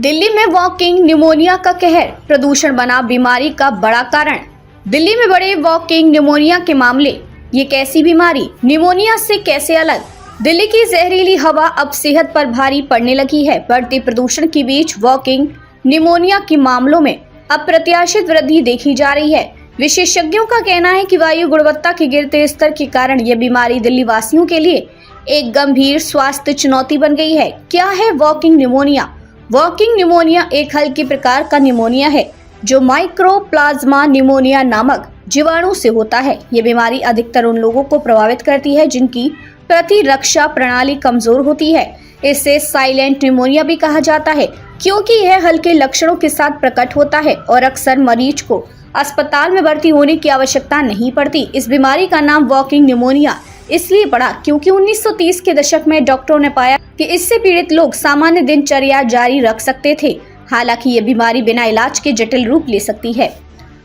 दिल्ली में walking pneumonia का कहर, प्रदूषण बना बीमारी का बड़ा कारण। दिल्ली में बड़े वॉकिंग निमोनिया के मामले। ये कैसी बीमारी निमोनिया से कैसे अलग? दिल्ली की जहरीली हवा अब सेहत पर भारी पड़ने लगी है। बढ़ते प्रदूषण के बीच वॉकिंग निमोनिया के मामलों में अप्रत्याशित वृद्धि देखी जा रही है। विशेषज्ञों का कहना है कि वायु गुणवत्ता के गिरते स्तर के कारण यह बीमारी दिल्ली वासियों के लिए एक गंभीर स्वास्थ्य चुनौती बन गई है। क्या है वॉकिंग निमोनिया? वॉकिंग निमोनिया एक हल्के प्रकार का निमोनिया है जो माइक्रोप्लाज्मा निमोनिया नामक जीवाणु से होता है। ये बीमारी अधिकतर उन लोगों को प्रभावित करती है जिनकी प्रतिरक्षा प्रणाली कमजोर होती है। इसे साइलेंट निमोनिया भी कहा जाता है क्योंकि यह हल्के लक्षणों के साथ प्रकट होता है और अक्सर मरीज को अस्पताल में भर्ती होने की आवश्यकता नहीं पड़ती। इस बीमारी का नाम वॉकिंग निमोनिया इसलिए पड़ा क्योंकि 1930 के दशक में डॉक्टरों ने पाया कि इससे पीड़ित लोग सामान्य दिनचर्या जारी रख सकते थे। हालांकि ये बीमारी बिना इलाज के जटिल रूप ले सकती है।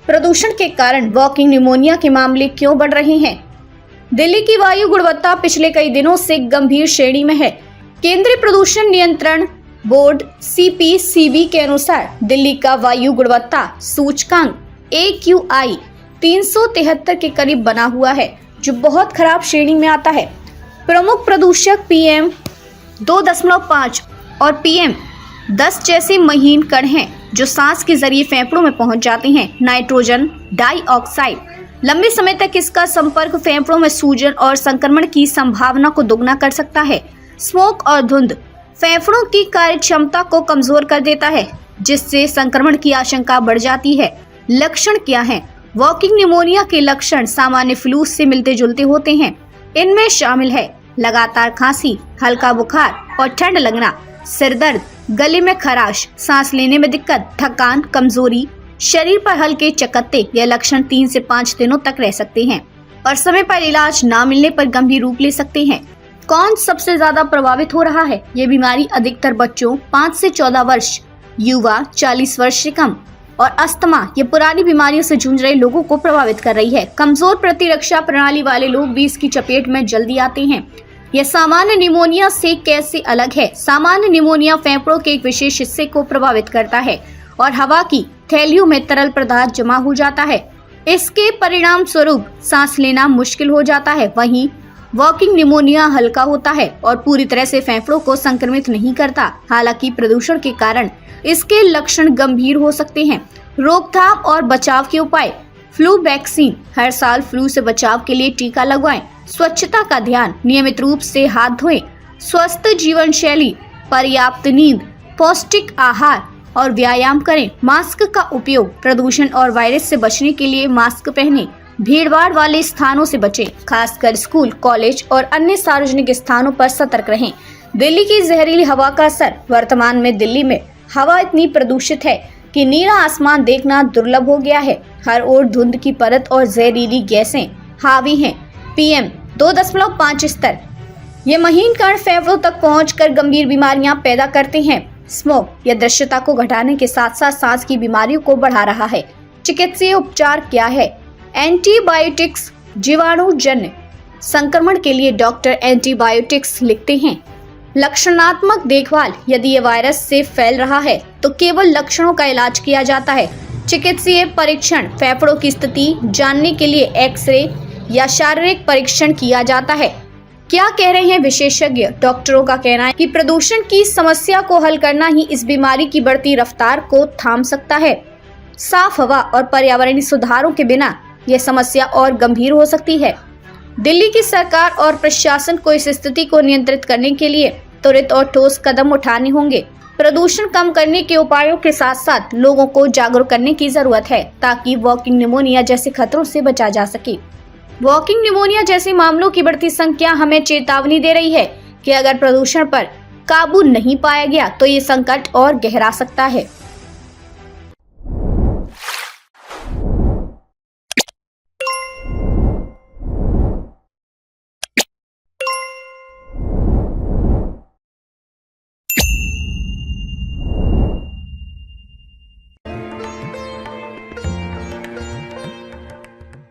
प्रदूषण के कारण वॉकिंग निमोनिया के मामले क्यों बढ़ रहे हैं? दिल्ली की वायु गुणवत्ता पिछले कई दिनों से गंभीर श्रेणी में है। केंद्रीय प्रदूषण नियंत्रण बोर्ड CPCB के अनुसार दिल्ली का वायु गुणवत्ता सूचकांक AQI 373 के करीब बना हुआ है, जो बहुत खराब श्रेणी में आता है। प्रमुख प्रदूषक PM 2.5 और PM 10 जैसे महीन कण हैं जो सांस के जरिए फेफड़ों में पहुंच जाते हैं। नाइट्रोजन डाइऑक्साइड लंबे समय तक इसका संपर्क फेफड़ों में सूजन और संक्रमण की संभावना को दोगुना कर सकता है। स्मोक और धुंध फेफड़ों की कार्य क्षमता को कमजोर कर देता है, जिससे संक्रमण की आशंका बढ़ जाती है। लक्षण क्या हैं? वॉकिंग निमोनिया के लक्षण सामान्य फ्लू से मिलते जुलते होते हैं। इनमें शामिल है लगातार खांसी, हल्का बुखार और ठंड लगना, सिर दर्द, गले में खराश, सांस लेने में दिक्कत, थकान, कमजोरी, शरीर पर हल्के चकत्ते। यह लक्षण 3 से 5 दिनों तक रह सकते हैं और समय पर इलाज न मिलने पर गंभीर रूप ले सकते हैं। कौन सबसे ज्यादा प्रभावित हो रहा है? ये बीमारी अधिकतर बच्चों 5 से 14 वर्ष, युवा 40 वर्ष से कम और अस्थमा ये पुरानी बीमारियों से जूझ रहे लोगों को प्रभावित कर रही है। कमजोर प्रतिरक्षा प्रणाली वाले लोग भी इसकी चपेट में जल्दी आते हैं। यह सामान्य निमोनिया से कैसे अलग है? सामान्य निमोनिया फेफड़ों के एक विशेष हिस्से को प्रभावित करता है और हवा की थैलियों में तरल पदार्थ जमा हो जाता है। इसके परिणाम स्वरूप सांस लेना मुश्किल हो जाता है। वहीं वॉकिंग निमोनिया हल्का होता है और पूरी तरह से फेफड़ों को संक्रमित नहीं करता। हालांकि प्रदूषण के कारण इसके लक्षण गंभीर हो सकते हैं। रोकथाम और बचाव के उपाय। फ्लू वैक्सीन, हर साल फ्लू से बचाव के लिए टीका लगवाएं। स्वच्छता का ध्यान, नियमित रूप से हाथ धोएं। स्वस्थ जीवन शैली, पर्याप्त नींद, पौष्टिक आहार और व्यायाम करें। मास्क का उपयोग, प्रदूषण और वायरस से बचने के लिए मास्क पहनें। भीड़भाड़ वाले स्थानों से बचें, खासकर स्कूल, कॉलेज और अन्य सार्वजनिक स्थानों पर सतर्क रहें। दिल्ली की जहरीली हवा का असर। वर्तमान में दिल्ली में हवा इतनी प्रदूषित है कि नीला आसमान देखना दुर्लभ हो गया है। हर ओर धुंध की परत और जहरीली गैसें हावी हैं। PM 2.5 स्तर ये महीन कण फेफड़ों तक पहुंचकर गंभीर बीमारियां पैदा करते हैं। स्मोक यह दृश्यता को घटाने के साथ साथ सांस की बीमारियों को बढ़ा रहा है। चिकित्सीय उपचार क्या है? एंटीबायोटिक्स जीवाणु जन्य संक्रमण के लिए डॉक्टर एंटीबायोटिक्स लिखते हैं। लक्षणात्मक देखभाल, यदि ये वायरस से फैल रहा है तो केवल लक्षणों का इलाज किया जाता है। चिकित्सीय परीक्षण, फेफड़ों की स्थिति जानने के लिए एक्सरे या शारीरिक परीक्षण किया जाता है। क्या कह रहे हैं विशेषज्ञ? डॉक्टरों का कहना है कि प्रदूषण की समस्या को हल करना ही इस बीमारी की बढ़ती रफ्तार को थाम सकता है। साफ हवा और पर्यावरणीय सुधारों के बिना यह समस्या और गंभीर हो सकती है। दिल्ली की सरकार और प्रशासन को इस स्थिति को नियंत्रित करने के लिए त्वरित और ठोस कदम उठाने होंगे। प्रदूषण कम करने के उपायों के साथ साथ लोगों को जागरूक करने की जरूरत है ताकि वॉकिंग निमोनिया जैसे खतरों से बचा जा सके। वॉकिंग निमोनिया जैसे मामलों की बढ़ती संख्या हमें चेतावनी दे रही है कि अगर प्रदूषण पर काबू नहीं पाया गया तो ये संकट और गहरा सकता है।